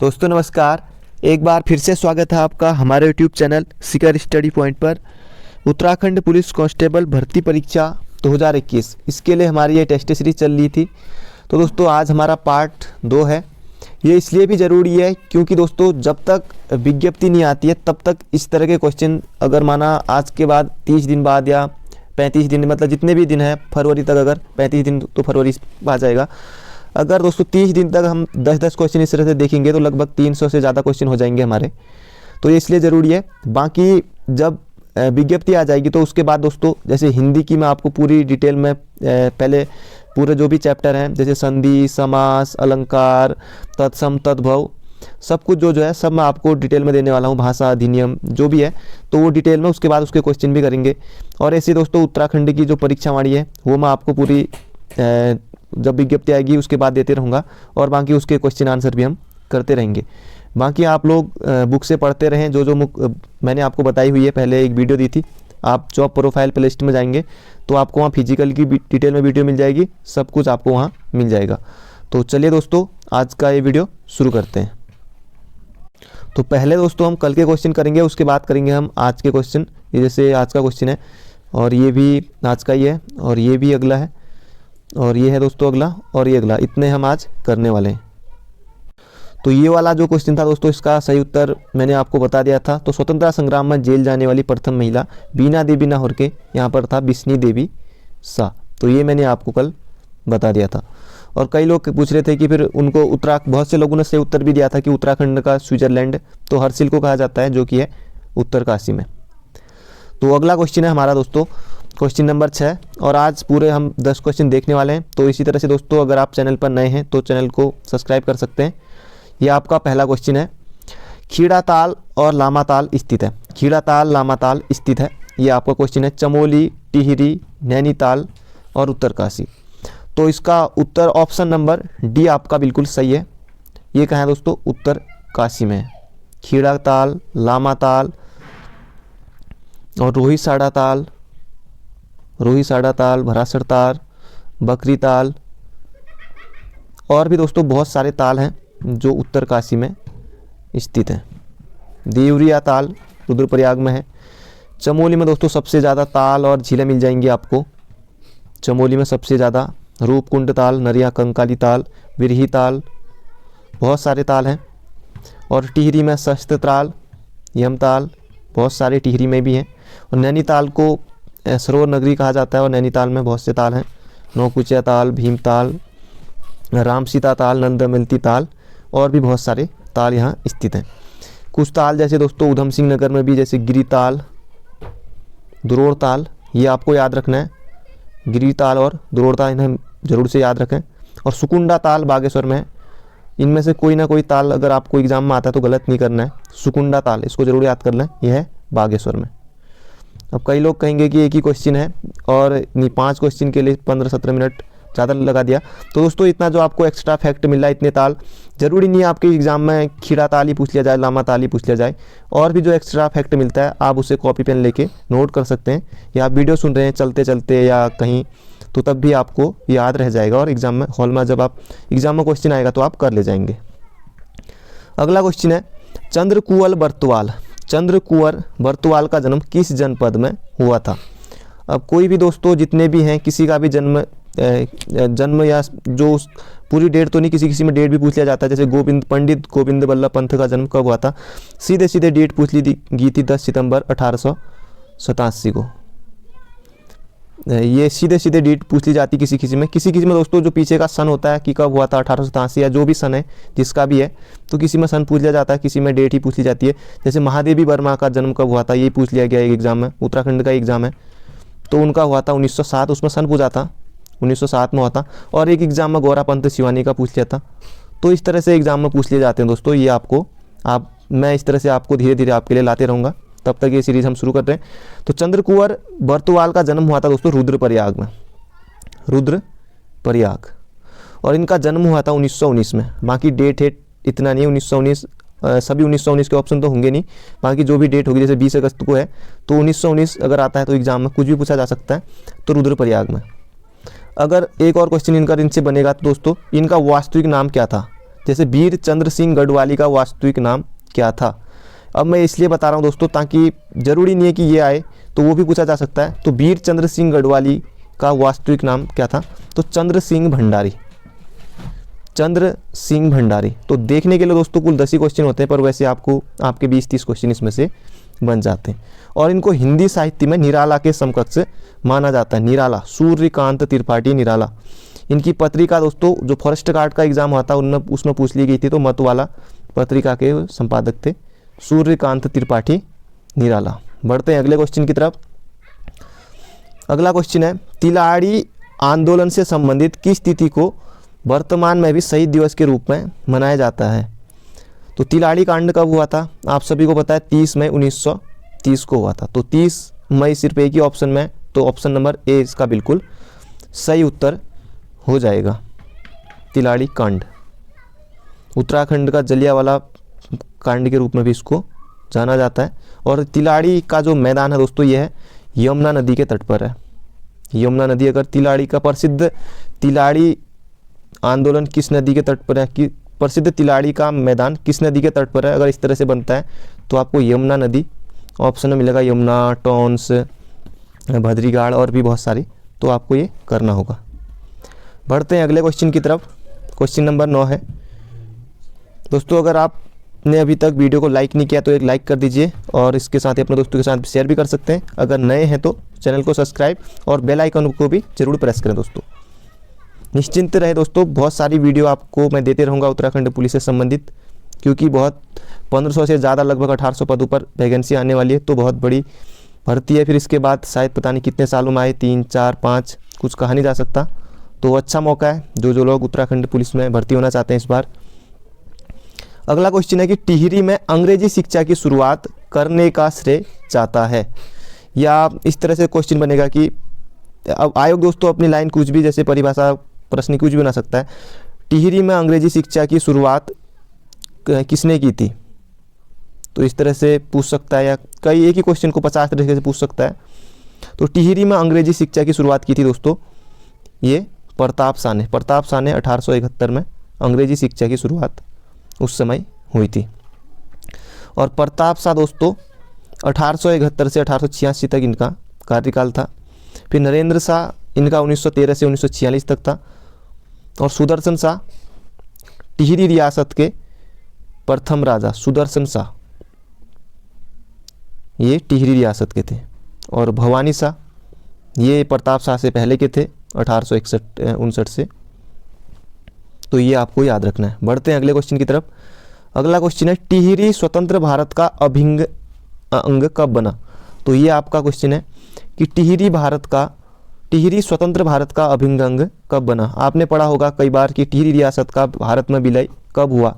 दोस्तों नमस्कार। एक बार फिर से स्वागत है आपका हमारे YouTube channel Sikar study point पर। उत्तराखंड पुलिस कांस्टेबल भर्ती परीक्षा 2021 इसके लिए हमारी ये टेस्ट सीरीज चल रही थी। तो दोस्तों आज हमारा पार्ट 2 है। ये इसलिए भी ज़रूरी है क्योंकि दोस्तों जब तक विज्ञप्ति नहीं आती है तब तक इस तरह के क्वेश्चन, अगर माना आज के बाद 30 दिन बाद या 35 दिन, मतलब जितने भी दिन है फरवरी तक, अगर 35 दिन तो फरवरी आ जाएगा। अगर दोस्तों 30 दिन तक हम 10-10 क्वेश्चन इस तरह से देखेंगे तो लगभग 300 से ज़्यादा क्वेश्चन हो जाएंगे हमारे। तो ये इसलिए ज़रूरी है। बाकी जब विज्ञप्ति आ जाएगी तो उसके बाद दोस्तों जैसे हिंदी की मैं आपको पूरी डिटेल में पहले पूरे जो भी चैप्टर हैं जैसे संधि, समास, अलंकार, तत्सम, तद्भव, सब कुछ जो है सब मैं आपको डिटेल में देने वाला हूँ। भाषा अधिनियम जो भी है तो वो डिटेल में, उसके बाद उसके क्वेश्चन भी करेंगे। और ऐसे दोस्तों उत्तराखंड की जो परीक्षावाणी है वो मैं आपको पूरी जब विज्ञप्ति आएगी उसके बाद देते रहूँगा, और बाकी उसके क्वेश्चन आंसर भी हम करते रहेंगे। बाकी आप लोग बुक से पढ़ते रहें। जो मैंने आपको बताई हुई है, पहले एक वीडियो दी थी, आप जॉब प्रोफाइल प्लेलिस्ट में जाएंगे तो आपको वहाँ फिजिकल की डिटेल में वीडियो मिल जाएगी, सब कुछ आपको वहाँ मिल जाएगा। तो चलिए दोस्तों आज का ये वीडियो शुरू करते हैं। तो पहले दोस्तों हम कल के क्वेश्चन करेंगे, उसके बाद करेंगे हम आज के क्वेश्चन। ये जैसे आज का क्वेश्चन है और ये भी आज का ही है और ये भी अगला है और ये है दोस्तों अगला और ये अगला, इतने हम आज करने वाले हैं। तो ये वाला जो क्वेश्चन था दोस्तों इसका सही उत्तर मैंने आपको बता दिया था। तो स्वतंत्रता संग्राम में जेल जाने वाली प्रथम महिला बीना देवी ना होके यहाँ पर था बिस्नी देवी सा। तो ये मैंने आपको कल बता दिया था। और कई लोग पूछ रहे थे कि फिर उनको बहुत से लोगों ने सही उत्तर भी दिया था कि उत्तराखंड का स्विट्जरलैंड तो हर्सिल को कहा जाता है, जो कि है उत्तरकाशी में। तो अगला क्वेश्चन है हमारा दोस्तों क्वेश्चन नंबर 6, और आज पूरे हम 10 क्वेश्चन देखने वाले हैं। तो इसी तरह से दोस्तों अगर आप चैनल पर नए हैं तो चैनल को सब्सक्राइब कर सकते हैं। यह आपका पहला क्वेश्चन है, खीड़ा ताल और लामा ताल स्थित है। खीड़ा ताल, लामा ताल स्थित है, ये आपका क्वेश्चन है चमोली, टिहरी, नैनीताल और उत्तरकाशी। तो इसका उत्तर ऑप्शन नंबर डी आपका बिल्कुल सही है। ये कहाँ है दोस्तों? उत्तरकाशी में है। खीड़ा ताल, लामा ताल और रोहिसाड़ा ताल, भरासर ताल, बकरी ताल और भी दोस्तों बहुत सारे ताल हैं जो उत्तरकाशी में स्थित हैं। देवरिया ताल रुद्रप्रयाग में है। चमोली में दोस्तों सबसे ज़्यादा ताल और झीलें मिल जाएंगी आपको। चमोली में सबसे ज़्यादा रूपकुंड ताल, नरिया कंकाली ताल, बिरही ताल, बहुत सारे ताल हैं। और टिहरी में शस्त्र ताल, यम ताल, बहुत सारे टिहरी में भी हैं। और नैनीताल को सरोवर नगरी कहा जाता है और नैनीताल में बहुत से ताल हैं। नौकुचिया ताल, भीम ताल, रामसीता ताल, नंदमलती ताल और भी बहुत सारे ताल यहाँ स्थित हैं। कुछ ताल जैसे दोस्तों उधम सिंह नगर में भी, जैसे गिरी ताल, दुरोड़ ताल, ये आपको याद रखना है। गिरी ताल और दुरोड़ ताल इन्हें ज़रूर से याद रखें। और सुकुंडा ताल बागेश्वर में है। इनमें से कोई ना कोई ताल अगर आपको एग्जाम में आता है तो गलत नहीं करना है। सुकुंडा ताल इसको ज़रूर याद कर लें, यह है बागेश्वर में। अब कई लोग कहेंगे कि एक ही क्वेश्चन है और नहीं 5 क्वेश्चन के लिए 15-17 मिनट ज़्यादा लगा दिया। तो दोस्तों इतना जो आपको एक्स्ट्रा फैक्ट मिल रहा है, इतने ताल, ज़रूरी नहीं है आपके एग्जाम में खीड़ा ताल ही पूछ लिया जाए, लामा ताल ही पूछ लिया जाए। और भी जो एक्स्ट्रा फैक्ट मिलता है आप उसे कॉपी पेन लेके नोट कर सकते हैं, या आप वीडियो सुन रहे हैं चलते चलते या कहीं, तो तब भी आपको याद रह जाएगा और एग्जाम में हॉल में जब आप एग्जाम में क्वेश्चन आएगा तो आप कर ले जाएंगे। अगला क्वेश्चन है चंद्रकुंवर बर्तवाल। चंद्रकुंवर बर्तवाल का जन्म किस जनपद में हुआ था? अब कोई भी दोस्तों जितने भी हैं किसी का भी जन्म या जो पूरी डेट तो नहीं, किसी में डेट भी पूछ लिया जाता है। जैसे पंडित गोविंद बल्लभ पंत का जन्म कब हुआ था? सीधे डेट पूछ ली गई थी 10 सितंबर 1887 को। ये सीधे डेट पूछ ली जाती किसी में दोस्तों जो पीछे का सन होता है कि कब हुआ था 1887 या जो भी सन है जिसका भी है, तो किसी में सन पूछ लिया जाता है, किसी में डेट ही पूछ ली जाती है। जैसे महादेवी वर्मा का जन्म कब हुआ था ये पूछ लिया गया एक एग्जाम में, उत्तराखंड का एग्जाम है, तो उनका हुआ था 1907, उसमें सन पूछा था 1907 में हुआ था। और एक एग्जाम में गौरा पंत शिवानी का पूछ लिया था। तो इस तरह से एग्जाम में पूछ लिए जाते हैं दोस्तों। ये आपको मैं इस तरह से आपको धीरे धीरे आपके लिए लाते रहूँगा, तब तक ये सीरीज़ हम शुरू कर रहे हैं। तो चंद्रकुंवर बर्तवाल का जन्म हुआ था दोस्तों रुद्रप्रयाग में, रुद्रप्रयाग, और इनका जन्म हुआ था 1919 में। बाकी डेट है इतना नहीं, 1919 सभी 1919 के ऑप्शन तो होंगे नहीं, बाकी जो भी डेट होगी, जैसे 20 अगस्त को है तो 1919 अगर आता है तो एग्जाम में कुछ भी पूछा जा सकता है, तो रुद्रप्रयाग में। अगर एक और क्वेश्चन इनका इनसे बनेगा तो दोस्तों इनका वास्तविक नाम क्या था? जैसे वीर चंद्र सिंह गढ़वाली का वास्तविक नाम क्या था। अब मैं इसलिए बता रहा हूँ दोस्तों ताकि ज़रूरी नहीं है कि ये आए, तो वो भी पूछा जा सकता है। तो वीर चंद्र सिंह गढ़वाली का वास्तविक नाम क्या था, तो चंद्र सिंह भंडारी, चंद्र सिंह भंडारी। तो देखने के लिए दोस्तों कुल 10 ही क्वेश्चन होते हैं, पर वैसे आपको आपके 20-30 क्वेश्चन इसमें से बन जाते हैं। और इनको हिंदी साहित्य में निराला के समकक्ष माना जाता है। निराला, सूर्यकांत त्रिपाठी निराला। इनकी पत्रिका दोस्तों जो फॉरेस्ट गार्ड का एग्जाम हुआ था उनमें उसमें पूछ ली गई थी, तो मतवाला पत्रिका के संपादक थे सूर्यकांत त्रिपाठी निराला। बढ़ते हैं अगले क्वेश्चन की तरफ। अगला क्वेश्चन है, तिलाड़ी आंदोलन से संबंधित किस तिथि को वर्तमान में भी शहीद दिवस के रूप में मनाया जाता है। तो तिलाड़ी कांड कब हुआ था, आप सभी को पता है 30 मई 1930 को हुआ था। तो 30 मई सिर्फ एक ही ऑप्शन में, तो ऑप्शन नंबर ए इसका बिल्कुल सही उत्तर हो जाएगा। तिलाड़ी कांड उत्तराखंड का जलियांवाला कांड के रूप में भी इसको जाना जाता है। और तिलाड़ी का जो मैदान है दोस्तों ये है यमुना नदी के तट पर है। यमुना नदी, अगर तिलाड़ी का प्रसिद्ध तिलाड़ी आंदोलन किस नदी के तट पर है, कि प्रसिद्ध तिलाड़ी का मैदान किस नदी के तट पर है, अगर इस तरह से बनता है तो आपको यमुना नदी ऑप्शन में मिलेगा। यमुना, टॉन्स, भद्रीगाड़ और भी बहुत सारी, तो आपको ये करना होगा। बढ़ते हैं अगले क्वेश्चन की तरफ। क्वेश्चन नंबर 9 है दोस्तों, अगर आपने अभी तक वीडियो को लाइक नहीं किया तो एक लाइक कर दीजिए, और इसके साथ ही अपने दोस्तों के साथ शेयर भी कर सकते हैं। अगर नए हैं तो चैनल को सब्सक्राइब और बेल आइकन को भी जरूर प्रेस करें दोस्तों। निश्चिंत रहे दोस्तों, बहुत सारी वीडियो आपको मैं देते रहूँगा उत्तराखंड पुलिस से संबंधित, क्योंकि बहुत 1500 से ज़्यादा लगभग 1800 पदों पर वैकेंसी आने वाली है। तो बहुत बड़ी भर्ती है। फिर इसके बाद शायद पता नहीं कितने सालों में आए, 3, 4, 5, कुछ कहा नहीं जा सकता। तो अच्छा मौका है जो लोग उत्तराखंड पुलिस में भर्ती होना चाहते हैं इस बार। अगला क्वेश्चन है कि टिहरी में अंग्रेजी शिक्षा की शुरुआत करने का श्रेय जाता है, या इस तरह से क्वेश्चन बनेगा कि अब आयोग दोस्तों अपनी लाइन कुछ भी, जैसे परिभाषा प्रश्न कुछ भी बना सकता है। टिहरी में अंग्रेजी शिक्षा की शुरुआत किसने की थी, तो इस तरह से पूछ सकता है, या कई एक ही क्वेश्चन को 50 तरीके से पूछ सकता है। तो टिहरी में अंग्रेजी शिक्षा की शुरुआत की थी दोस्तों ये प्रताप शाह ने। प्रताप शाह ने 1871 में अंग्रेजी शिक्षा की शुरुआत उस समय हुई थी। और प्रताप शाह दोस्तों 1871 से 1886 तक इनका कार्यकाल था। फिर नरेंद्र शाह इनका 1913 से 1946 तक था। और सुदर्शन शाह टिहरी रियासत के प्रथम राजा, सुदर्शन शाह ये टिहरी रियासत के थे। और भवानी शाह ये प्रताप शाह से पहले के थे 1861-59 से। तो ये आपको याद रखना है। बढ़ते हैं अगले क्वेश्चन की तरफ। अगला क्वेश्चन है, टिहरी स्वतंत्र भारत का अभिन्न अंग कब बना। तो ये आपका क्वेश्चन है कि टिहरी स्वतंत्र भारत का अभिन्न अंग कब बना। आपने पढ़ा होगा कई बार कि टिहरी रियासत का भारत में विलय कब हुआ।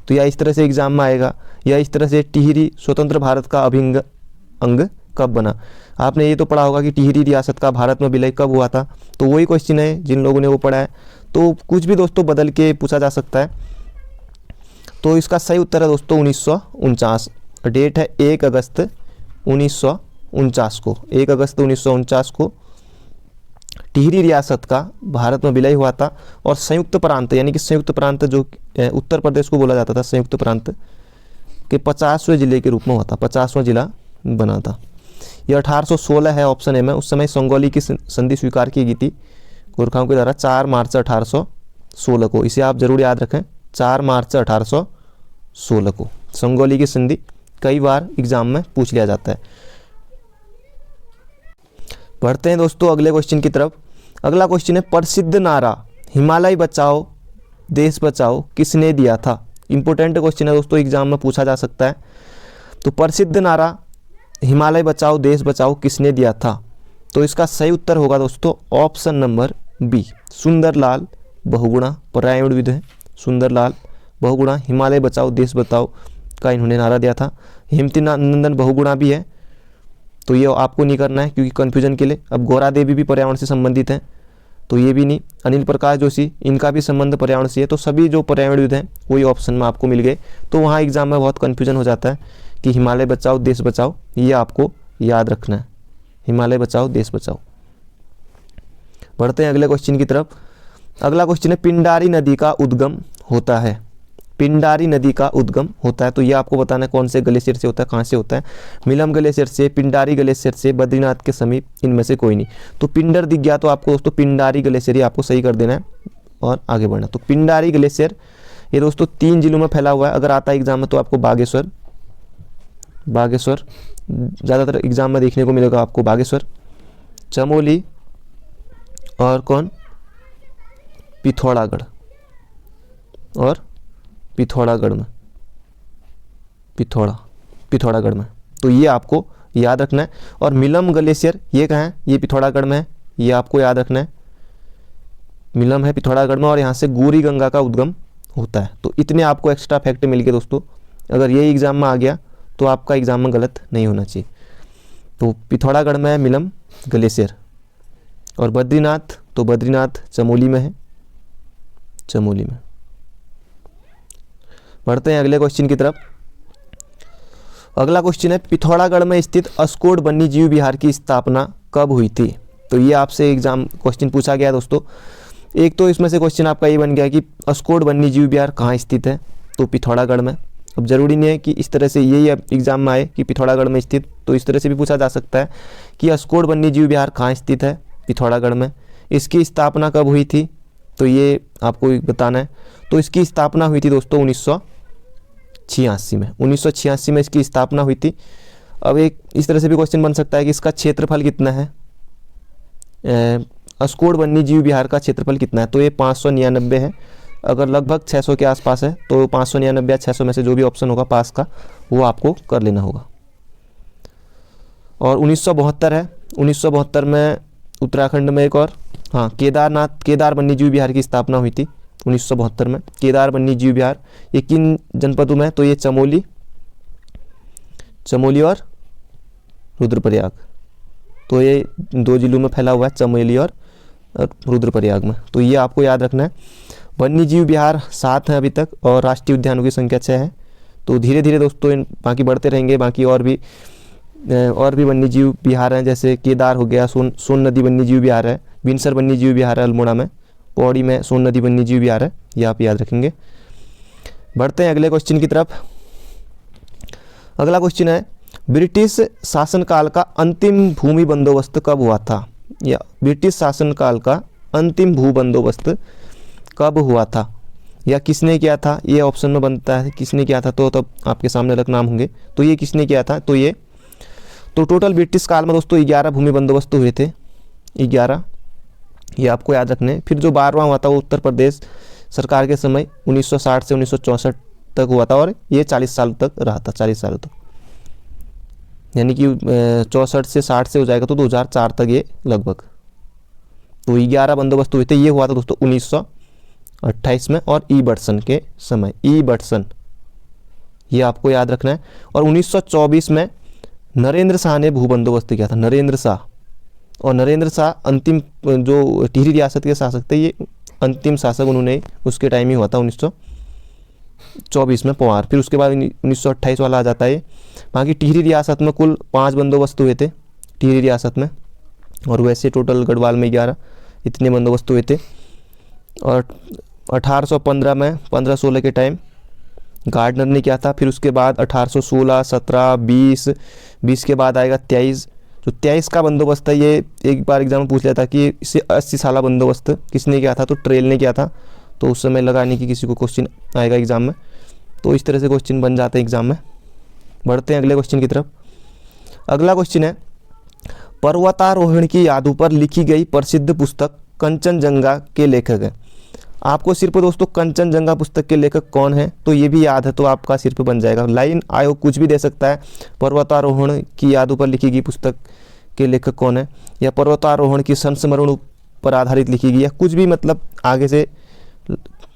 तो या इस तरह से एग्जाम में आएगा, या इस तरह से टिहरी स्वतंत्र भारत का अभिन्न अंग कब बना। आपने ये तो पढ़ा होगा कि टिहरी रियासत का भारत में विलय कब हुआ था। तो वही क्वेश्चन है जिन लोगों ने वो पढ़ा है। तो कुछ भी दोस्तों बदल के पूछा जा सकता है। तो इसका सही उत्तर है दोस्तों 1949। डेट है 1 अगस्त 1949 को। 1 अगस्त 1949 को टिहरी रियासत का भारत में विलय हुआ था। और संयुक्त प्रांत, यानी कि संयुक्त प्रांत जो उत्तर प्रदेश को बोला जाता था, संयुक्त प्रांत के 50वें जिले के रूप में हुआ था। 50वां जिला बना था। ये 1816 है ऑप्शन ए में। उस समय संगौली की संधि स्वीकार की गई थी गोरखाओं के द्वारा 4 मार्च 1816 को। इसे आप जरूर याद रखें, 4 मार्च 1816 को संगौली की संधि कई बार एग्जाम में पूछ लिया जाता है। बढ़ते हैं दोस्तों अगले क्वेश्चन की तरफ। अगला क्वेश्चन है, प्रसिद्ध नारा हिमालय बचाओ देश बचाओ किसने दिया था। इंपॉर्टेंट क्वेश्चन है दोस्तों, एग्जाम में पूछा जा सकता है। तो प्रसिद्ध नारा हिमालय बचाओ देश बचाओ किसने दिया था। तो इसका सही उत्तर होगा दोस्तों option number B, Sunderlal Bahuguna. पर्यावरणविद है सुंदरलाल बहुगुणा। हिमालय बचाओ देश बचाओ का इन्होंने नारा दिया था। हेमती नंदन बहुगुणा भी है, तो ये आपको नहीं करना है क्योंकि कन्फ्यूजन के लिए। अब गौरा देवी भी पर्यावरण से संबंधित हैं, तो ये भी नहीं। अनिल प्रकाश जोशी इनका भी संबंध पर्यावरण से है। तो सभी जो पर्यावरणविद हैं वही ऑप्शन में आपको मिल गए। तो वहाँ एग्जाम में बहुत कन्फ्यूजन हो जाता है कि हिमालय बचाओ देश बचाओ, ये आपको याद रखना है, हिमालय बचाओ देश बचाओ। बढ़ते हैं अगले क्वेश्चन की तरफ। अगला क्वेश्चन है, पिंडारी नदी का उद्गम होता है। पिंडारी नदी का उद्गम होता है। तो ये आपको बताना है कौन से ग्लेशियर से होता है, कहाँ से होता है। मिलम ग्लेशियर से, पिंडारी ग्लेशियर से, बद्रीनाथ के समीप, इनमें से कोई नहीं। तो पिंडर दिख गया तो आपको दोस्तों पिंडारी ग्लेशियर ही आपको सही कर देना है और आगे बढ़ना। तो पिंडारी ग्लेशियर ये दोस्तों 3 जिलों में फैला हुआ है। अगर आता है एग्जाम में तो आपको बागेश्वर ज़्यादातर एग्जाम में देखने को मिलेगा आपको, बागेश्वर, चमोली और कौन, पिथौरागढ़ और पिथौरागढ़ में, पिथौरागढ़ में। तो ये आपको याद रखना है। और मिलम ग्लेशियर ये कहाँ है, ये पिथौरागढ़ में है, ये आपको याद रखना है। मिलम है पिथौरागढ़ में और यहाँ से गौरी गंगा का उद्गम होता है। तो इतने आपको एक्स्ट्रा फैक्ट मिल गए दोस्तों। अगर ये एग्जाम में आ गया तो आपका एग्जाम में गलत नहीं होना चाहिए। तो पिथौरागढ़ में है मिलम ग्लेशियर। और बद्रीनाथ, तो बद्रीनाथ चमोली में है, चमोली में। बढ़ते हैं अगले क्वेश्चन की तरफ। अगला क्वेश्चन है पिथौरागढ़ में स्थित अस्कोड वन्य जीव विहार की स्थापना कब हुई थी। तो ये आपसे एग्जाम क्वेश्चन पूछा गया दोस्तों। एक तो इसमें से क्वेश्चन आपका ये बन गया कि अस्कोड वन्य जीव विहार कहाँ स्थित है, तो पिथौरागढ़ में। अब जरूरी नहीं है कि इस तरह से यही एग्जाम में आए कि पिथौरागढ़ में स्थित, तो इस तरह से भी पूछा जा सकता है कि अस्कोड वन्य जीव विहार कहाँ स्थित है, पिथौरागढ़ में। इसकी स्थापना कब हुई थी, तो ये आपको बताना है। तो इसकी स्थापना हुई थी दोस्तों 1986 में। 1986 में इसकी स्थापना हुई थी। अब एक इस तरह से भी क्वेश्चन बन सकता है कि इसका क्षेत्रफल कितना है, अस्कोड वन्य जीव विहार का क्षेत्रफल कितना है। तो ये 599 है। अगर लगभग 600 के आसपास है तो 599 या 600 में से जो भी ऑप्शन होगा पास का वो आपको कर लेना होगा। और 1972 है। 1972 में उत्तराखंड में एक और, हाँ, केदार वन्य जीव विहार की स्थापना हुई थी 1972 में। केदार वन्य जीव विहार ये किन जनपदों में है, तो ये चमोली और रुद्रप्रयाग। तो ये 2 जिलों में फैला हुआ है, चमोली और रुद्रप्रयाग में। तो ये आपको याद रखना है। वन्य जीव विहार 7 है अभी तक और राष्ट्रीय उद्यानों की संख्या 6 है। तो धीरे धीरे दोस्तों इन बाकी बढ़ते रहेंगे। बाकी और भी वन्य जीव विहार हैं, जैसे केदार हो गया, सोन नदी वन्य जीव विहार है, बिनसर वन्य जीव विहार है अल्मोड़ा में, पौड़ी में सोन नदी वन्य जीव विहार है, ये आप याद रखेंगे। बढ़ते हैं अगले क्वेश्चन की तरफ। अगला क्वेश्चन है ब्रिटिश शासनकाल का अंतिम भूमि बंदोबस्त कब हुआ था, या ब्रिटिश शासनकाल का अंतिम भू बंदोबस्त कब हुआ था या किसने किया था। ये ऑप्शन में बनता है किसने किया था, तो तब आपके सामने अलग नाम होंगे। तो ये किसने किया था, तो टोटल ब्रिटिश काल में दोस्तों 11 भूमि बंदोबस्त हुए थे, 11, ये आपको याद रखने। फिर जो 12वां हुआ था वो उत्तर प्रदेश सरकार के समय 1960 से 1964 तक हुआ था और ये 40 साल तक रहा था, 40 सालों तक, यानी कि 64 से 60 से हो जाएगा तो 2004 तक ये लगभग। तो 11 बंदोबस्त हुए थे। ये हुआ था दोस्तों 1928 में और ईबर्टसन के समय, ईबर्टसन, ये आपको याद रखना है। और 1924 में नरेंद्र शाह ने भू बंदोबस्त किया था, नरेंद्र शाह। और नरेंद्र शाह अंतिम जो टिहरी रियासत के शासक थे, ये अंतिम शासक उन्होंने उसके टाइम ही हुआ था 1924 में पवार। फिर उसके बाद 1928 वाला आ जाता है। बाकी टिहरी रियासत में कुल 5 बंदोबस्त हुए थे टिहरी रियासत में, और वैसे टोटल गढ़वाल में 11, इतने बंदोबस्त हुए थे। और 1815 में 15-16 के टाइम गार्डनर ने किया था। फिर उसके बाद 1816, 17, 20 के बाद आएगा 23। जो 23 का बंदोबस्त है ये एक बार एग्जाम में पूछ लिया था कि इसे 80 साला बंदोबस्त किसने किया था, तो ट्रेल ने किया था। तो उस समय लगा नहीं कि किसी को क्वेश्चन आएगा एग्जाम में। तो इस तरह से क्वेश्चन बन जाते हैं एग्जाम में। बढ़ते हैं अगले क्वेश्चन की तरफ। अगला क्वेश्चन है पर्वतारोहण की यादों पर लिखी गई प्रसिद्ध पुस्तक कंचनजंगा के लेखक है। आपको सिर्फ दोस्तों कंचनजंगा पुस्तक के लेखक कौन है तो ये भी याद है तो आपका सिर्फ बन जाएगा। लाइन आयोग कुछ भी दे सकता है, पर्वतारोहण की यादों पर लिखी गई पुस्तक के लेखक कौन है, या पर्वतारोहण की संस्मरण पर आधारित लिखी गई, या कुछ भी, मतलब आगे से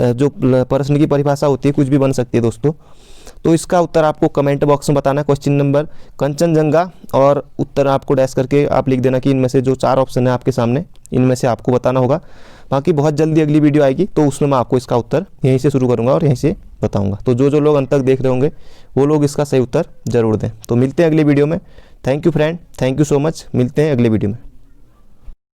जो प्रश्न की परिभाषा होती है कुछ भी बन सकती है दोस्तों। तो इसका उत्तर आपको कमेंट बॉक्स में बताना है। क्वेश्चन नंबर कंचनजंगा और उत्तर आपको डैश करके आप लिख देना कि इनमें से जो 4 ऑप्शन है आपके सामने इनमें से आपको बताना होगा। बाकी बहुत जल्दी अगली वीडियो आएगी तो उसमें मैं आपको इसका उत्तर यहीं से शुरू करूंगा और यहीं से बताऊंगा। तो जो लोग अंत तक देख रहे होंगे वो लोग इसका सही उत्तर जरूर दें। तो मिलते हैं अगली वीडियो में। Thank you friend, thank you so much. मिलते हैं अगले वीडियो में।